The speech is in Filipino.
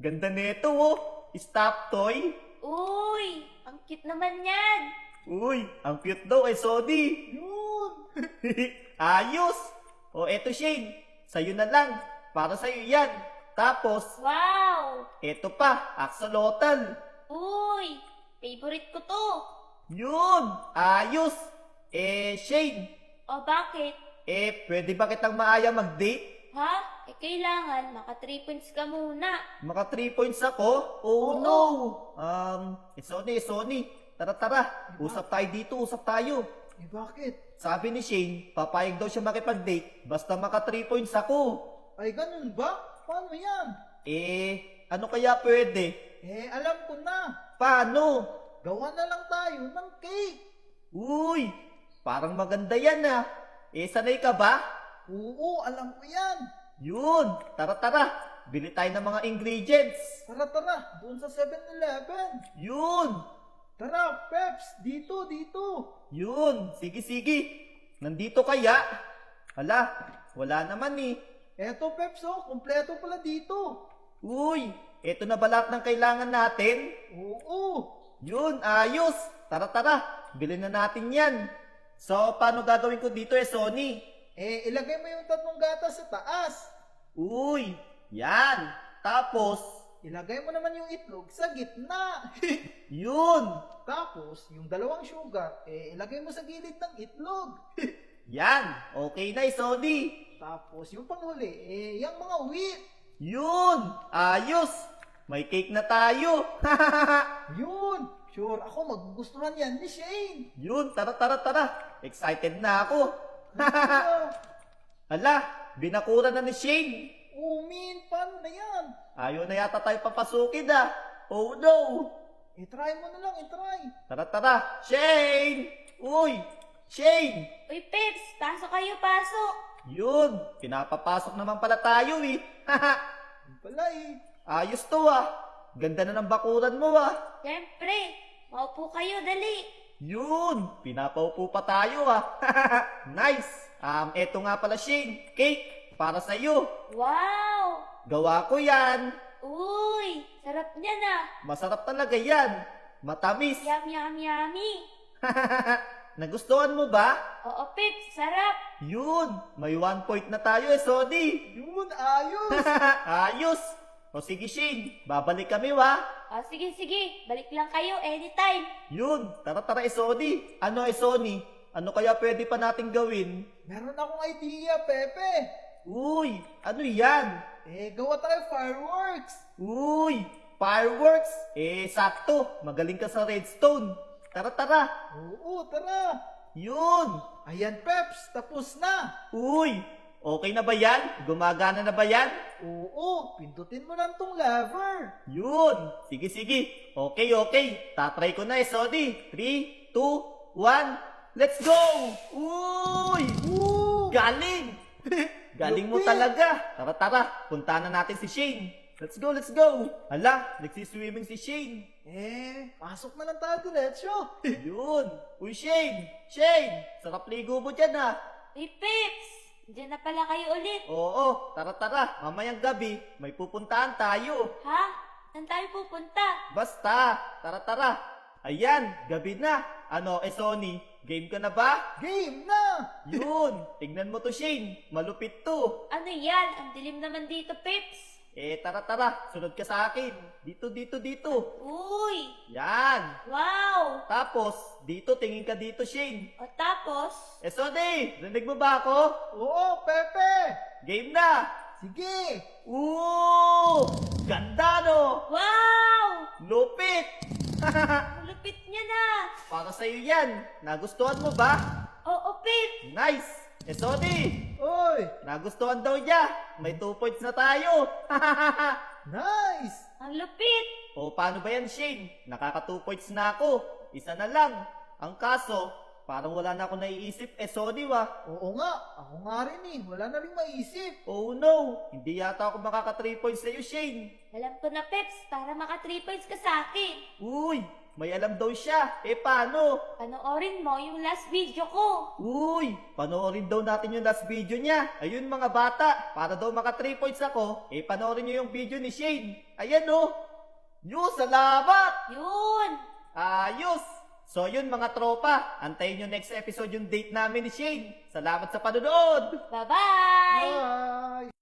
Ganda nito oh. Stop toy. Uy, ang cute naman yan. Uy, ang cute daw ay Sodi. Yun! Ayos. O eto Shane, sa'yo na lang. Para sa'yo yan. Tapos, Wow! eto pa, axolotl. Uy, favorite ko to. Yun, ayos. Shane, O bakit? pwede ba kitang maaya mag-date? Ha? Kailangan maka 3 points ka muna. Maka 3 points ako? Oh Oo. no! Sony. Tara. Usap tayo dito, usap tayo. Bakit? Sabi ni Shane, papayag daw siya makipag-date basta maka 3 points ako. Ay, ganun ba? Paano yan? Ano kaya pwede? Alam ko na. Paano? Gawa na lang tayo ng cake. Uy, parang maganda yan ah. Sanay ka ba? Oo, alam ko yan. Yun, tara. Bili tayo ng mga ingredients. Tara, doon sa 7-Eleven. Yun, Tara, Peps, dito. yun, sige. Nandito kaya? Hala, wala naman eh. Eto, Peps, kompleto pala dito. Uy, eto na ba lahat ng kailangan natin? Oo. Yun, ayos. Tara, bilhin na natin yan. So, paano gagawin ko dito Sony? Ilagay mo yung 3 gatas sa taas. Uy, yan. Tapos, Ilagay mo naman yung itlog sa gitna. yun. Tapos, yung 2 sugar, ilagay mo sa gilid ng itlog. Yan, okay na Sony. Tapos, yung panghuli, yung mga wheat. Yun, ayos. May cake na tayo. Yun! Sure, ako magugustuhan yan ni Shane. Yun, tara. Excited na ako. Hala, binakura na ni Shane. Paano na yan? Ayaw na yata tayo papasukin ah. Oh no. Try mo na lang, try. Tara. Shane! Uy, Shane! Uy, Peps, pasok kayo, pasok. Yun, pinapapasok naman pala tayo eh. Yun pala Ayos to ah. Ganda na ng bakuran mo ah. Siyempre, maupo kayo, dali. Yun, pinapaupo pa tayo ah. Nice. Eto nga pala Shane, cake para sa'yo. Wow! Gawa ko yan. Uy, sarap niya na. Masarap talaga yan. Matamis. Yummy. Nagustuhan mo ba? Oo, Peps, sarap. Yun, may 1 point na tayo Sodi. Yun, ayos. Ayos. O sige Shane, babalik kami wa. O, sige, balik lang kayo anytime. Yun, tara Sodi. Ano Sony? Ano kaya pwede pa nating gawin? Meron akong idea, Pepe. Uy, ano yan? Gawa tayo fireworks. Uy, fireworks? Sakto. Magaling ka sa redstone. Tara. Oo, tara. Yun. Ayan, Peps, tapos na. Uy, okay na ba yan? Gumagana na ba yan? Oo, pindutin mo lang tong lever. Yun. Sige. Okay. Tatry ko na Sodi. 3, 2, 1. Let's go! Uy! Woo! Galing! Galing mo Lupit! talaga. Tara. Puntahan na natin si Shane. Let's go. Hala, nagsiswimming si Shane. Pasok na lang tayo diretsyo. Yun. Uy, Shane! Sarap ligo mo dyan ah. Uy, Peps, diyan na pala kayo ulit. Oo, tara. Mamayang gabi, may pupuntahan tayo. Ha? Saan tayo pupunta? Basta, tara. Ayan, gabi na. Ano, Sony, game ka na ba? Game na! Yun, tignan mo to Shane. Malupit to. Ano yan? Ang dilim naman dito, Peps. Tara. Sunod ka sa akin. Dito. Uy, Yan. wow. Tapos, dito, tingin ka dito, Shane. O tapos, Sony, rinig mo ba ako? Oo, Pepe! Game na! Sige! Ooh! Ganda no! wow! Lupit! Ang lupit niya na. Para sa'yo yan. Nagustuhan mo ba? Oo, Peps. Nice! Sony, Oy! nagustuhan daw niya. May 2 points na tayo. Nice! Ang lupit. O paano ba yan, Shane? Nakaka 2 points na ako. Isa na lang. Ang kaso, parang wala na ako naiisip. Sony wa. Oo nga, ako nga rin Wala na rin maisip. Oh no, hindi yata ako makaka 3 points sa'yo, Shane. Alam ko na, Peps, para maka 3 points ka sa akin. Uy, may alam daw siya. Paano? Panoorin mo yung last video ko. Uy, panoorin daw natin yung last video niya. Ayun mga bata, para daw maka 3 points ako, panoorin nyo yung video ni Shane. Ayan oh. Salamat! Yun! Ayos! So yun mga tropa, antayin nyo next episode yung date namin ni Shane. Salamat sa panonood! Bye-bye! Bye!